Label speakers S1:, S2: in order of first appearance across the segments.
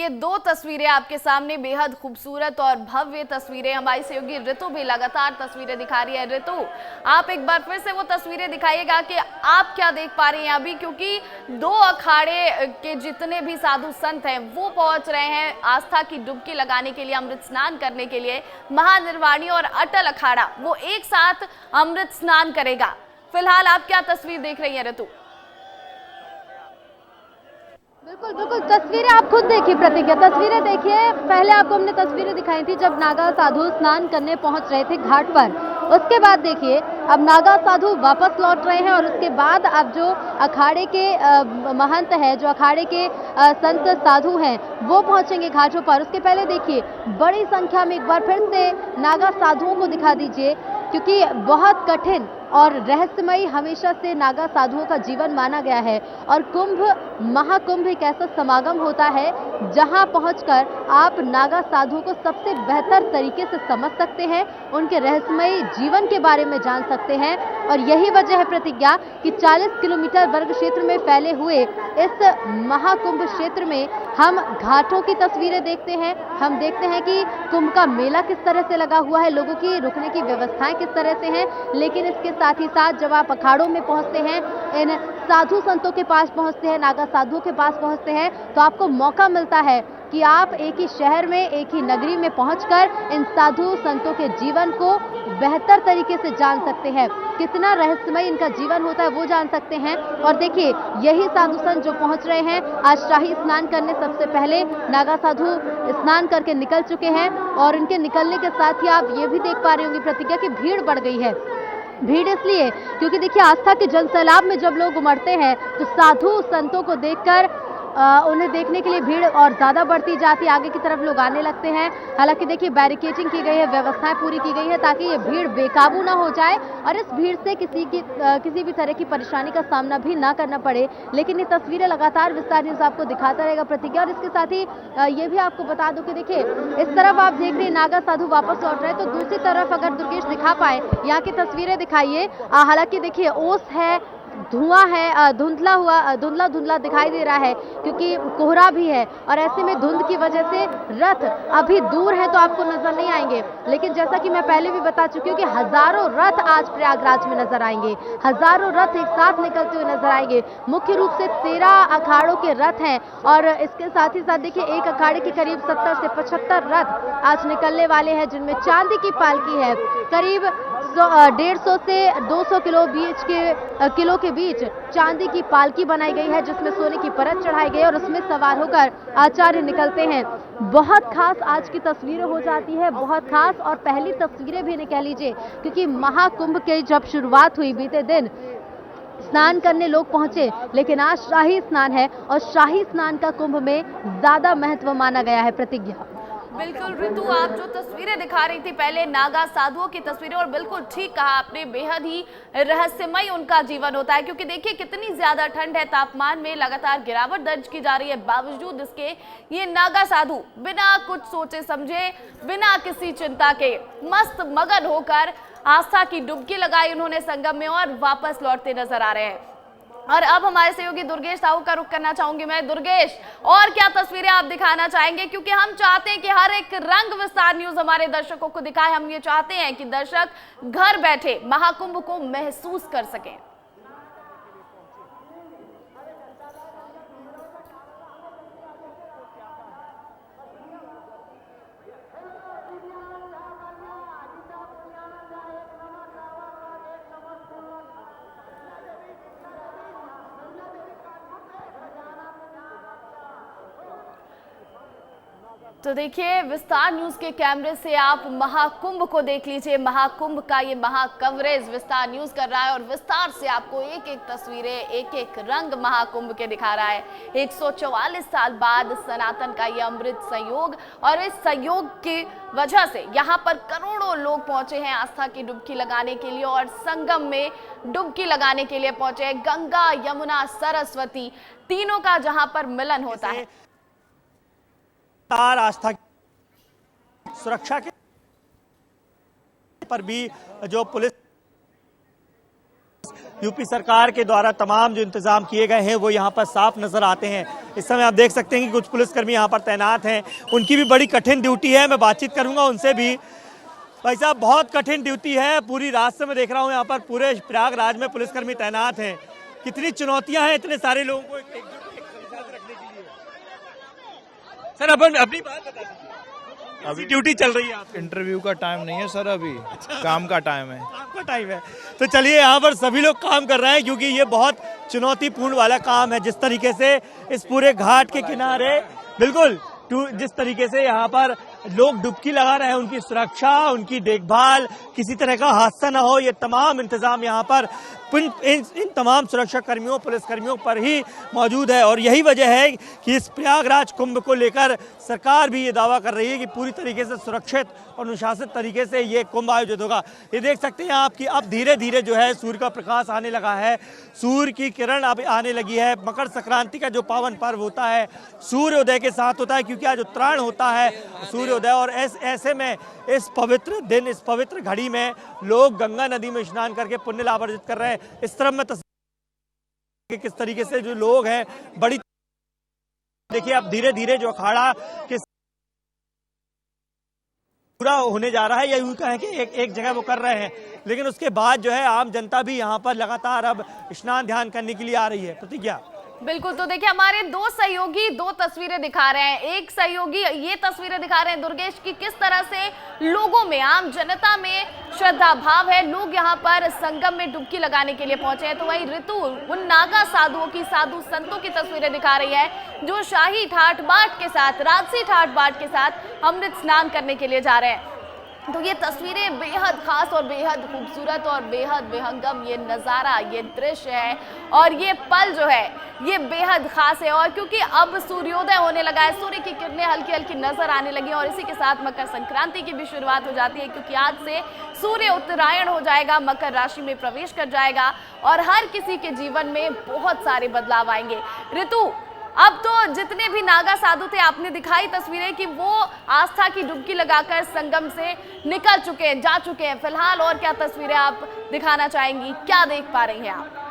S1: ये दो तस्वीरें आपके सामने बेहद खूबसूरत और भव्य तस्वीरें। हमारी सहयोगी ऋतु भी लगातार तस्वीरें दिखा रही है। ऋतु, आप एक बार फिर से वो तस्वीरें दिखाइएगा कि आप क्या देख पा रही हैं अभी, क्योंकि दो अखाड़े के जितने भी साधु संत हैं वो पहुंच रहे हैं आस्था की डुबकी लगाने के लिए, अमृत स्नान करने के लिए। महानिर्वाणी और अटल अखाड़ा वो एक साथ अमृत स्नान करेगा। फिलहाल आप क्या तस्वीर देख रही हैं ऋतु?
S2: बिल्कुल बिल्कुल, तस्वीरें आप खुद देखिए प्रतिज्ञा, तस्वीरें देखिए। पहले आपको हमने तस्वीरें दिखाई थी जब नागा साधु स्नान करने पहुंच रहे थे घाट पर। उसके बाद देखिए अब नागा साधु वापस लौट रहे हैं और उसके बाद अब जो अखाड़े के महंत हैं, जो अखाड़े के संत साधु हैं, वो पहुंचेंगे घाटों पर। उसके पहले देखिए बड़ी संख्या में एक बार फिर से नागा साधुओं को दिखा दीजिए, क्योंकि बहुत कठिन और रहस्यमयी हमेशा से नागा साधुओं का जीवन माना गया है। और कुंभ, महाकुंभ एक ऐसा समागम होता है जहां पहुंचकर आप नागा साधुओं को सबसे बेहतर तरीके से समझ सकते हैं, उनके रहस्यमयी जीवन के बारे में जान सकते हैं। और यही वजह है प्रतिज्ञा कि 40 किलोमीटर वर्ग क्षेत्र में फैले हुए इस महाकुंभ क्षेत्र में हम घाटों की तस्वीरें देखते हैं। हम देखते हैं कि कुंभ का मेला किस तरह से लगा हुआ है, लोगों की रुकने की व्यवस्थाएं किस तरह से हैं। लेकिन इसके साथ ही साथ जब आप अखाड़ों में पहुंचते हैं, इन साधु संतों के पास पहुंचते हैं, नागा साधुओं के पास पहुंचते हैं, तो आपको मौका मिलता है कि आप एक ही शहर में, एक ही नगरी में पहुंचकर इन साधु संतों के जीवन को बेहतर तरीके से जान सकते हैं। कितना रहस्यमय इनका जीवन होता है वो जान सकते हैं। और देखिए यही साधु संत जो पहुंच रहे हैं आज शाही स्नान करने, सबसे पहले नागा साधु स्नान करके निकल चुके हैं। और इनके निकलने के साथ ही आप ये भी देख पा रहे होंगे प्रतिज्ञा की भीड़ बढ़ गई है। भीड़ इसलिए क्योंकि देखिए आस्था के जल सैलाब में जब लोग उमड़ते हैं तो साधु संतों को देखकर उन्हें देखने के लिए भीड़ और ज़्यादा बढ़ती जाती है, आगे की तरफ लोग आने लगते हैं। हालांकि देखिए बैरिकेडिंग की गई है, व्यवस्थाएं पूरी की गई है ताकि ये भीड़ बेकाबू ना हो जाए और इस भीड़ से किसी भी तरह की परेशानी का सामना भी ना करना पड़े। लेकिन ये तस्वीरें लगातार विस्तार न्यूज़ आपको दिखाता रहेगा प्रतिज्ञा। और इसके साथ ही ये भी आपको बता दूं कि देखिए इस तरफ आप देख रहे हैं नागा साधु वापस लौट रहे हैं, तो दूसरी तरफ अगर दुर्गेश दिखा पाए यहाँ की तस्वीरें दिखाइए। हालांकि देखिए ओस है, धुआं है, धुंधला धुंधला दिखाई दे रहा है क्योंकि कोहरा भी है। और ऐसे में धुंध की वजह से रथ अभी दूर है तो आपको नजर नहीं आएंगे। लेकिन जैसा कि मैं पहले भी बता चुकी हूँ कि हजारों रथ आज प्रयागराज में नजर आएंगे, हजारों रथ एक साथ निकलते हुए नजर आएंगे। मुख्य रूप से 13 अखाड़ों के रथ हैं और इसके साथ ही साथ देखिए एक अखाड़े के करीब 70 से 75 रथ आज निकलने वाले हैं, जिनमें चांदी की पालकी है। करीब 150 से 200 किलो के बीच चांदी की पालकी बनाई गई है, जिसमें सोने की परत चढ़ाई गई है और उसमें सवार होकर आचार्य निकलते हैं। बहुत खास आज की तस्वीरें हो जाती है, बहुत खास और पहली तस्वीरें भी इन्हें कह लीजिए, क्योंकि महाकुंभ की जब शुरुआत हुई बीते दिन स्नान करने लोग पहुंचे, लेकिन आज शाही स्नान है और शाही स्नान का कुंभ में ज्यादा महत्व माना गया है प्रतिज्ञा।
S1: बिल्कुल ऋतु, आप जो तस्वीरें दिखा रही थी पहले नागा साधुओं की तस्वीरें, और बिल्कुल ठीक कहा आपने, बेहद ही रहस्यमय उनका जीवन होता है। क्योंकि देखिए कितनी ज्यादा ठंड है, तापमान में लगातार गिरावट दर्ज की जा रही है, बावजूद इसके ये नागा साधु बिना कुछ सोचे समझे, बिना किसी चिंता के मस्त मगन होकर आस्था की डुबकी लगाई उन्होंने संगम में और वापस लौटते नजर आ रहे हैं। और अब हमारे सहयोगी दुर्गेश साहू का रुख करना चाहूंगी मैं। दुर्गेश, और क्या तस्वीरें आप दिखाना चाहेंगे, क्योंकि हम चाहते हैं कि हर एक रंग विस्तार न्यूज हमारे दर्शकों को दिखाए। हम ये चाहते हैं कि दर्शक घर बैठे महाकुंभ को महसूस कर सकें। तो देखिए विस्तार न्यूज के कैमरे से आप महाकुंभ को देख लीजिए। महाकुंभ का ये महाकवरेज विस्तार न्यूज कर रहा है और विस्तार से आपको एक एक तस्वीरें, एक एक रंग महाकुंभ के दिखा रहा है। 144 साल बाद सनातन का ये अमृत संयोग, और इस संयोग की वजह से यहाँ पर करोड़ों लोग पहुंचे हैं आस्था की डुबकी लगाने के लिए और संगम में डुबकी लगाने के लिए पहुंचे हैं। गंगा, यमुना, सरस्वती तीनों का जहां पर मिलन होता है।
S3: आस्था की सुरक्षा के पर भी जो पुलिस यूपी सरकार के द्वारा तमाम जो इंतजाम किए गए हैं वो यहाँ पर साफ नजर आते हैं। इस समय आप देख सकते हैं कि कुछ पुलिसकर्मी यहाँ पर तैनात हैं, उनकी भी बड़ी कठिन ड्यूटी है। मैं बातचीत करूंगा उनसे भी। भाई साहब, बहुत कठिन ड्यूटी है, पूरी रात से मैं देख रहा हूँ यहाँ पर पूरे प्रयागराज में पुलिसकर्मी तैनात हैं। कितनी चुनौतियां हैं इतने सारे लोगों को एक साथ रखने के लिए। सर अपनी बात बता दीजिए, अभी ड्यूटी चल रही है आपकी?
S4: इंटरव्यू का टाइम नहीं है सर, अभी काम का टाइम है।
S3: काम का टाइम है, तो चलिए यहाँ पर सभी लोग काम कर रहे हैं क्योंकि ये बहुत चुनौतीपूर्ण वाला काम है। जिस तरीके से इस पूरे घाट के किनारे बिल्कुल जिस तरीके से यहाँ पर लोग डुबकी लगा रहे हैं, उनकी सुरक्षा, उनकी देखभाल, किसी तरह का हादसा ना हो, ये तमाम इंतजाम यहाँ पर इन तमाम सुरक्षा कर्मियों, पुलिसकर्मियों पर ही मौजूद है। और यही वजह है कि इस प्रयागराज कुंभ को लेकर सरकार भी ये दावा कर रही है कि पूरी तरीके से सुरक्षित और अनुशासित तरीके से ये कुंभ आयोजित होगा। ये देख सकते हैं आप कि अब धीरे धीरे जो है सूर्य का प्रकाश आने लगा है, सूर्य की किरण अब आने लगी है। मकर संक्रांति का जो पावन पर्व होता है सूर्योदय के साथ होता है, क्योंकि आज उत्तरायण होता है सूर्योदय। और ऐसे में इस पवित्र दिन, इस पवित्र घड़ी में लोग गंगा नदी में स्नान करके पुण्य लाभ अर्जित कर रहे हैं। इस तरफ में तस्वीर किस तरीके से जो लोग हैं, बड़ी देखिए अब धीरे धीरे जो अखाड़ा किस पूरा होने जा रहा है, या यूं कहें कि एक जगह वो कर रहे हैं, लेकिन उसके बाद जो है आम जनता भी यहाँ पर लगातार अब स्नान ध्यान करने के लिए आ रही है। प्रतिज्ञा
S1: बिल्कुल, तो देखिए हमारे दो सहयोगी दो तस्वीरें दिखा रहे हैं। एक सहयोगी ये तस्वीरें दिखा रहे हैं दुर्गेश की किस तरह से लोगों में, आम जनता में श्रद्धा भाव है, लोग यहाँ पर संगम में डुबकी लगाने के लिए पहुंचे हैं। तो वहीं ऋतु उन नागा साधुओं की, साधु संतों की तस्वीरें दिखा रही है जो शाही ठाट बाट के साथ, राजसी ठाट बाट के साथ अमृत स्नान करने के लिए जा रहे हैं। तो ये तस्वीरें बेहद खास और बेहद खूबसूरत और बेहद बेहंगम ये नज़ारा, ये दृश्य है और ये पल जो है ये बेहद खास है। और क्योंकि अब सूर्योदय होने लगा है, सूर्य की किरणें हल्की हल्की नजर आने लगी और इसी के साथ मकर संक्रांति की भी शुरुआत हो जाती है, क्योंकि आज से सूर्य उत्तरायण हो जाएगा, मकर राशि में प्रवेश कर जाएगा और हर किसी के जीवन में बहुत सारे बदलाव आएंगे। ऋतु, अब तो जितने भी नागा साधु थे, आपने दिखाई तस्वीरें कि वो आस्था की डुबकी लगाकर संगम से निकल चुके हैं, जा चुके हैं। फिलहाल और क्या तस्वीरें आप दिखाना चाहेंगी, क्या देख पा रही हैं आप?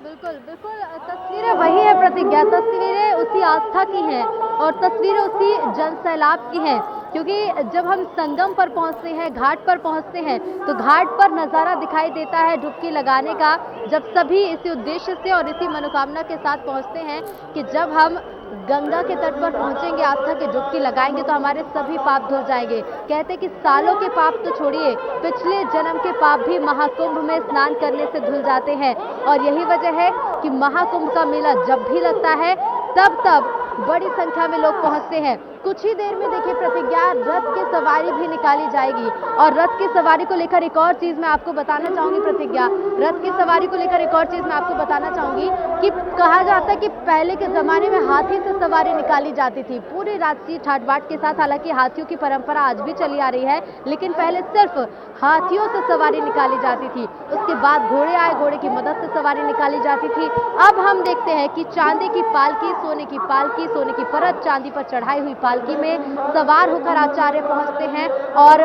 S2: बिल्कुल बिल्कुल, तस्वीरें वही है प्रतिज्ञा, तस्वीरें उसी आस्था की हैं और तस्वीरें उसी जन सैलाब की हैं, क्योंकि जब हम संगम पर पहुंचते हैं, घाट पर पहुंचते हैं, तो घाट पर नज़ारा दिखाई देता है डुबकी लगाने का, जब सभी इसी उद्देश्य से और इसी मनोकामना के साथ पहुंचते हैं कि जब हम गंगा के तट पर पहुंचेंगे, आस्था की डुबकी लगाएंगे तो हमारे सभी पाप धुल जाएंगे। कहते हैं कि सालों के पाप तो छोड़िए, पिछले जन्म के पाप भी महाकुंभ में स्नान करने से धुल जाते हैं। और यही वजह है कि महाकुंभ का मेला जब भी लगता है तब बड़ी संख्या में लोग पहुंचते हैं। कुछ ही देर में देखिए प्रतिज्ञा, रथ की सवारी भी निकाली जाएगी और रथ की सवारी को लेकर एक और चीज मैं आपको बताना चाहूंगी प्रतिज्ञा, रथ की सवारी को लेकर एक और चीज मैं आपको बताना चाहूंगी कि कहा जाता है कि पहले के जमाने में हाथी से सवारी निकाली जाती थी पूरी राजसी ठाट बाट के साथ। हालांकि हाथियों की परंपरा आज भी चली आ रही है, लेकिन पहले सिर्फ हाथियों से सवारी निकाली जाती थी, उसके बाद घोड़े आए, घोड़े की मदद से सवारी निकाली जाती थी। अब हम देखते हैं कि चांदी की पालकी, सोने की पालकी, सोने की परत, चांदी पर चढ़ाई हुई पालकी में सवार होकर आचार्य पहुंचते हैं और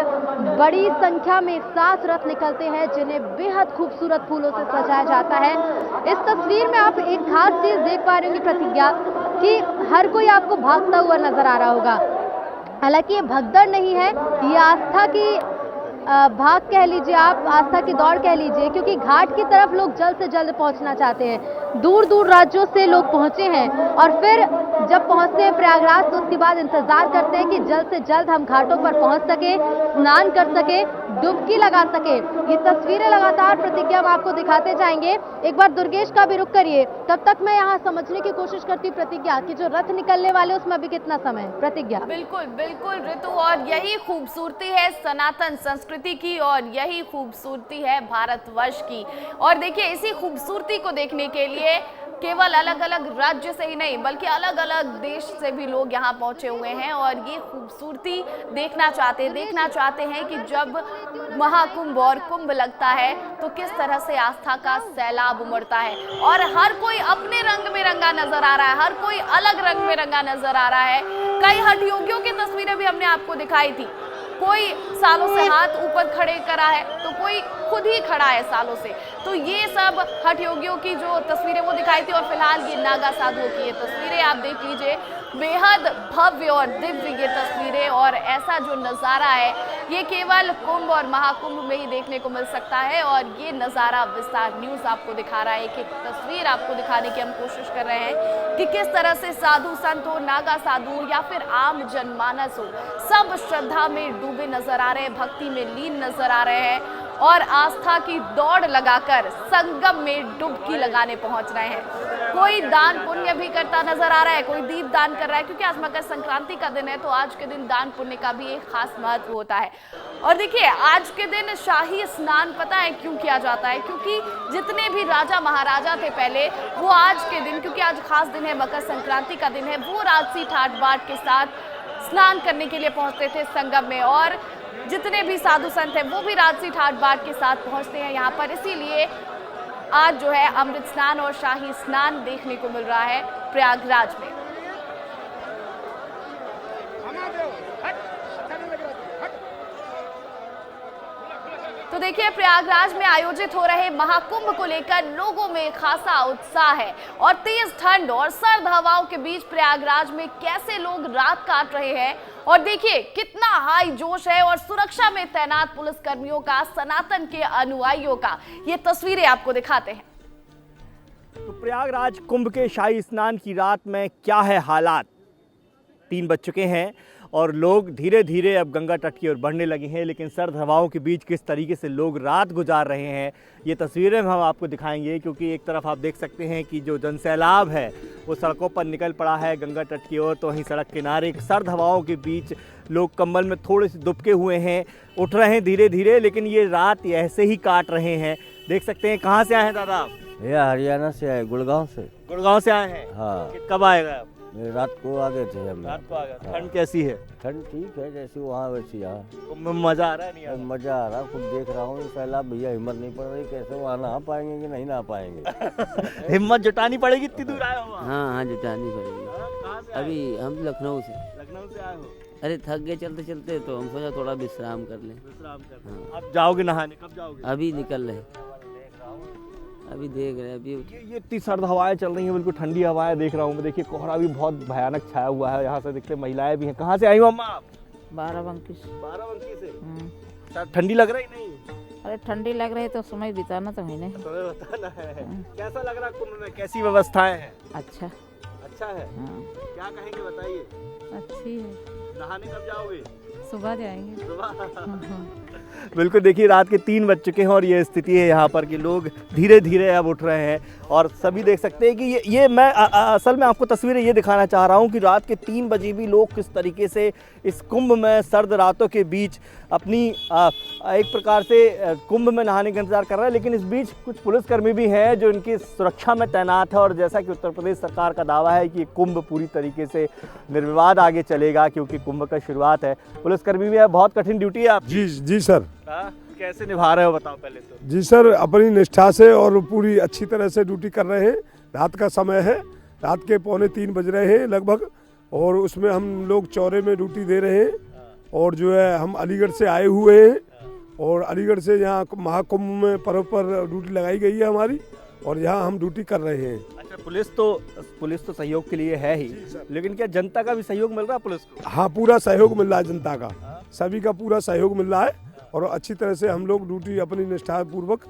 S2: बड़ी संख्या में एक साथ रथ निकलते हैं, जिन्हें बेहद खूबसूरत फूलों से सजाया जाता है। इस तस्वीर में आप एक खास चीज देख पा रहे होंगे प्रतिज्ञा कि हर कोई आपको भागता हुआ नजर आ रहा होगा। हालांकि ये भगदड़ नहीं है, ये आस्था की भाग कह लीजिए, आप आस्था की दौड़ कह लीजिए, क्योंकि घाट की तरफ लोग जल्द से जल्द पहुंचना चाहते हैं। दूर दूर राज्यों से लोग पहुंचे हैं और फिर जब पहुंचते हैं प्रयागराज तो उसके बाद इंतजार करते हैं कि जल्द से जल्द हम घाटों पर पहुंच सके, स्नान कर सके, डुबकी लगा सके। ये तस्वीरें लगातार प्रतिज्ञा हम आपको दिखाते जाएंगे। एक बार दुर्गेश का भी रुख करिए, तब तक मैं यहाँ समझने की कोशिश करती हूँ प्रतिज्ञा कि जो रथ निकलने वाले उसमें अभी कितना समय है। प्रतिज्ञा
S1: बिल्कुल बिल्कुल ऋतु, और यही खूबसूरती है सनातन संस्कृति की और यही खूबसूरती है भारतवर्ष की। और देखिए इसी खूबसूरती को देखने के लिए केवल अलग अलग राज्य से ही नहीं बल्कि अलग अलग देश से भी लोग यहाँ पहुंचे हुए हैं और ये खूबसूरती देखना चाहते हैं कि जब महाकुंभ और कुंभ लगता है तो किस तरह से आस्था का सैलाब उमड़ता है और हर कोई अपने रंग में रंगा नजर आ रहा है, हर कोई अलग रंग में रंगा नजर आ रहा है। कई हठयोगियों की तस्वीरें भी हमने आपको दिखाई थी कोई सालों से हाथ ऊपर खड़े करा है तो कोई खुद ही खड़ा है सालों से। तो ये सब हठ योगियों की जो तस्वीरें वो दिखाई थी और फिलहाल ये नागा साधुओं की ये तस्वीरें आप देख लीजिए, बेहद भव्य और दिव्य ये तस्वीरें। और ऐसा जो नज़ारा है ये केवल कुंभ और महाकुंभ में ही देखने को मिल सकता है। और ये नज़ारा विस्तार न्यूज़ आपको दिखा रहा है, एक तस्वीर आपको दिखाने की हम कोशिश कर रहे हैं कि किस तरह से साधु संत हो, नागा साधु हो या फिर आम जनमानस हो, सब श्रद्धा में डूबे नजर आ रहे हैं, भक्ति में लीन नजर आ रहे हैं और आस्था की दौड़ लगाकर संगम में डुबकी लगाने पहुंच रहे हैं। कोई दान पुण्य भी करता नजर आ रहा है, कोई दीप दान कर रहा है, क्योंकि आज मकर संक्रांति का दिन है तो आज के दिन दान पुण्य का भी एक खास महत्व होता है। और देखिए आज के दिन शाही स्नान पता है क्यों किया जाता है, क्योंकि जितने भी राजा महाराजा थे पहले वो आज के दिन, क्योंकि आज खास दिन है, मकर संक्रांति का दिन है, वो राजसी ठाट बाट के साथ स्नान करने के लिए पहुंचते थे संगम में। और जितने भी साधु संत हैं वो भी राजसी ठाट बाट के साथ पहुंचते हैं यहाँ पर। इसीलिए आज जो है अमृत स्नान और शाही स्नान देखने को मिल रहा है प्रयागराज में। तो देखिए प्रयागराज में आयोजित हो रहे महाकुंभ को लेकर लोगों में खासा उत्साह है और तेज ठंड और सर्द हवाओं के बीच प्रयागराज में कैसे लोग रात काट रहे हैं। और देखिए कितना हाई जोश है और सुरक्षा में तैनात पुलिसकर्मियों का, सनातन के अनुयायियों का, ये तस्वीरें आपको दिखाते हैं।
S3: तो प्रयागराज कुंभ के शाही स्नान की रात में क्या है हालात, 3 बज चुके हैं और लोग धीरे धीरे अब गंगा तट की ओर बढ़ने लगे हैं, लेकिन सर्द हवाओं के बीच किस तरीके से लोग रात गुजार रहे हैं ये तस्वीरें हम आपको दिखाएंगे। क्योंकि एक तरफ आप देख सकते हैं कि जो जनसैलाब है वो सड़कों पर निकल पड़ा है गंगा तट की ओर, तो वहीं सड़क किनारे सर्द हवाओं के बीच लोग कंबल में थोड़े से दुबके हुए हैं, उठ रहे हैं धीरे धीरे, लेकिन ये रात ऐसे ही काट रहे हैं। देख सकते हैं। कहाँ से आए हैं दादा?
S5: ये हरियाणा से आए, गुड़गांव से।
S3: गुड़गांव से आए हैं?
S5: हाँ।
S3: कब आएगा आप?
S5: रात को आ गए थे हम।
S3: रात को आ गए।
S5: हाँ।
S3: ठंड कैसी है?
S5: ठंड ठीक है, जैसे वहाँ वैसी यहाँ।
S3: कुंभ में मजा आ रहा है? नहीं आ रहा?
S5: मजा आ रहा, खुद देख रहा हूँ। सैलाब भैया हिम्मत नहीं पड़ रही, कैसे वहाँ नहा पाएंगे कि नहीं नहा पाएंगे।
S3: हिम्मत जुटानी पड़ेगी, इतनी दूर आए हो?
S6: हाँ हाँ जुटानी पड़ेगी।
S3: कहाँ से आए?
S6: अभी हम लखनऊ से।
S3: लखनऊ से आए हो?
S6: अरे थक गए चलते चलते तो हम सोचा थोड़ा विश्राम कर लें।
S3: विश्राम कर।
S6: हाँ।
S3: आप जाओगे नहाने? कब जाओगे?
S6: अभी निकल रहे, अभी देख रहे हैं। अभी
S3: ये इतनी सर्द हवाएं चल रही हैं, बिल्कुल ठंडी हवाएं देख रहा हूँ मैं। देखिए कोहरा भी बहुत भयानक छाया हुआ है, यहाँ से देखते महिलाएं भी हैं। कहाँ से आई हो अम्मा आप?
S7: बाराबंकी से।
S3: बाराबंकी से। ठंडी लग रही नहीं?
S7: अरे ठंडी लग रही तो समय बिताना तो मैंने।
S3: तुम्हें बताना है। कैसा लग रहा कुंभ में, कैसी व्यवस्थाएं हैं?
S7: अच्छा।
S3: अच्छा है।
S7: हाँ।
S3: क्या कहेंगे बताइए?
S7: अच्छी है।
S3: नहाने कब जाओगे?
S7: सुबह जाएंगे।
S3: सुबह। बिल्कुल देखिए रात के 3 बज चुके हैं और ये स्थिति है यहाँ पर कि लोग धीरे धीरे अब उठ रहे हैं और सभी देख सकते हैं कि ये मैं असल में आपको तस्वीरें ये दिखाना चाह रहा हूँ कि रात के 3 बजे भी लोग किस तरीके से इस कुंभ में सर्द रातों के बीच अपनी एक प्रकार से कुंभ में नहाने का इंतजार कर रहे हैं। लेकिन इस बीच कुछ पुलिसकर्मी भी हैं जो इनकी सुरक्षा में तैनात है और जैसा कि उत्तर प्रदेश सरकार का दावा है कि कुंभ पूरी तरीके से निर्विवाद आगे चलेगा क्योंकि कुंभ का शुरुआत है। पुलिसकर्मी भी है, बहुत कठिन ड्यूटी है आप।
S8: जी सर।
S3: कैसे निभा रहे हो बताओ पहले तो?
S8: जी सर, अपनी निष्ठा से और पूरी अच्छी तरह से ड्यूटी कर रहे हैं। रात का समय है, रात के 2:45 बज रहे हैं लगभग, और उसमें हम लोग चौरे में ड्यूटी दे रहे हैं। और जो है हम अलीगढ़ से आए हुए हैं और अलीगढ़ से यहाँ महाकुंभ में पर्व पर ड्यूटी लगाई गई है हमारी और यहाँ हम ड्यूटी कर रहे हैं।
S3: अच्छा, पुलिस तो सहयोग के लिए है ही, लेकिन क्या जनता का भी सहयोग मिल रहा है पुलिस को?
S8: हाँ, पूरा सहयोग मिल रहा है जनता का, सभी का पूरा सहयोग मिल रहा है और अच्छी तरह से हम लोग ड्यूटी अपनी निष्ठा पूर्वक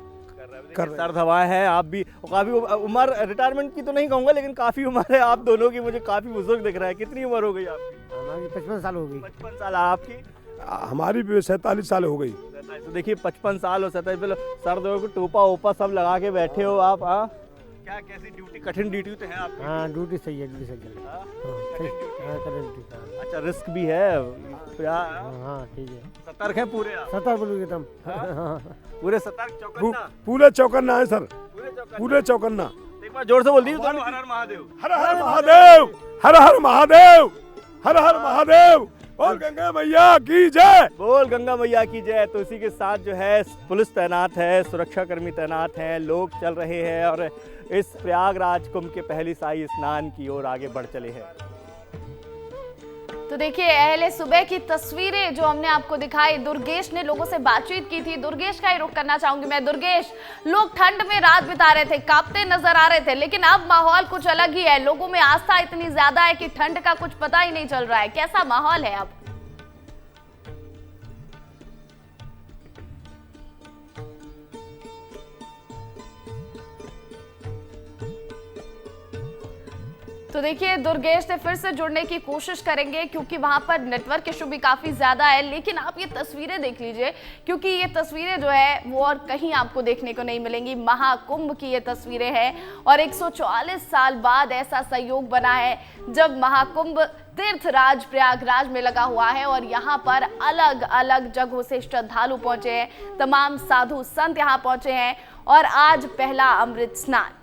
S8: कर रहे हैं।
S3: सर्द हवाएं हैं, आप भी काफी उम्र, रिटायरमेंट की तो नहीं कहूँगा लेकिन काफी उम्र है आप दोनों की, मुझे काफी बुजुर्ग दिख रहा है। कितनी उम्र हो गई आपकी?
S5: हमारी 55 साल हो गई।
S3: 55 साल। आपकी?
S8: हमारी 47 साल हो गई।
S3: तो देखिए 55 साल और 47 सर्द हो, टोपा ओपा सब लगा के बैठे हो आप। हाँ, क्या कैसी ड्यूटी, कठिन ड्यूटी तो है आपकी?
S5: हाँ ड्यूटी सही है, ड्यूटी सही है।
S3: अच्छा, रिस्क भी है?
S5: हाँ ठीक है।
S3: सतर्क है पूरे आप?
S5: सतर्क बोलोगे तुम?
S3: पूरे सतर्क, चौकन्ना?
S8: पूरे चौकन्ना है सर, पूरे चौकन्ना।
S3: एक बार जोर से बोल दीजिए। हर हर महादेव,
S8: हर हर महादेव, हर हर महादेव, हर हर महादेव, बोल गंगा मैया की जय,
S3: बोल गंगा मैया की जय। तो इसी के साथ जो है पुलिस तैनात है, सुरक्षाकर्मी तैनात हैं, लोग चल रहे हैं और इस प्रयागराज कुंभ के पहली शाही स्नान की ओर आगे बढ़ चले हैं।
S1: तो देखिए अहले सुबह की तस्वीरें जो हमने आपको दिखाई, दुर्गेश ने लोगों से बातचीत की थी। दुर्गेश का ही रुख करना चाहूंगी मैं। दुर्गेश, लोग ठंड में रात बिता रहे थे, कांपते नजर आ रहे थे, लेकिन अब माहौल कुछ अलग ही है। लोगों में आस्था इतनी ज्यादा है कि ठंड का कुछ पता ही नहीं चल रहा है। कैसा माहौल है अब? तो देखिए दुर्गेश से फिर से जुड़ने की कोशिश करेंगे क्योंकि वहां पर नेटवर्क इशू भी काफी ज्यादा है। लेकिन आप ये तस्वीरें देख लीजिए, क्योंकि ये तस्वीरें जो है वो और कहीं आपको देखने को नहीं मिलेंगी। महाकुंभ की ये तस्वीरें हैं और 144 साल बाद ऐसा संयोग बना है जब महाकुंभ तीर्थराज प्रयागराज में लगा हुआ है और यहाँ पर अलग अलग जगहों से श्रद्धालु पहुंचे हैं, तमाम साधु संत यहाँ पहुंचे हैं और आज पहला अमृत स्नान।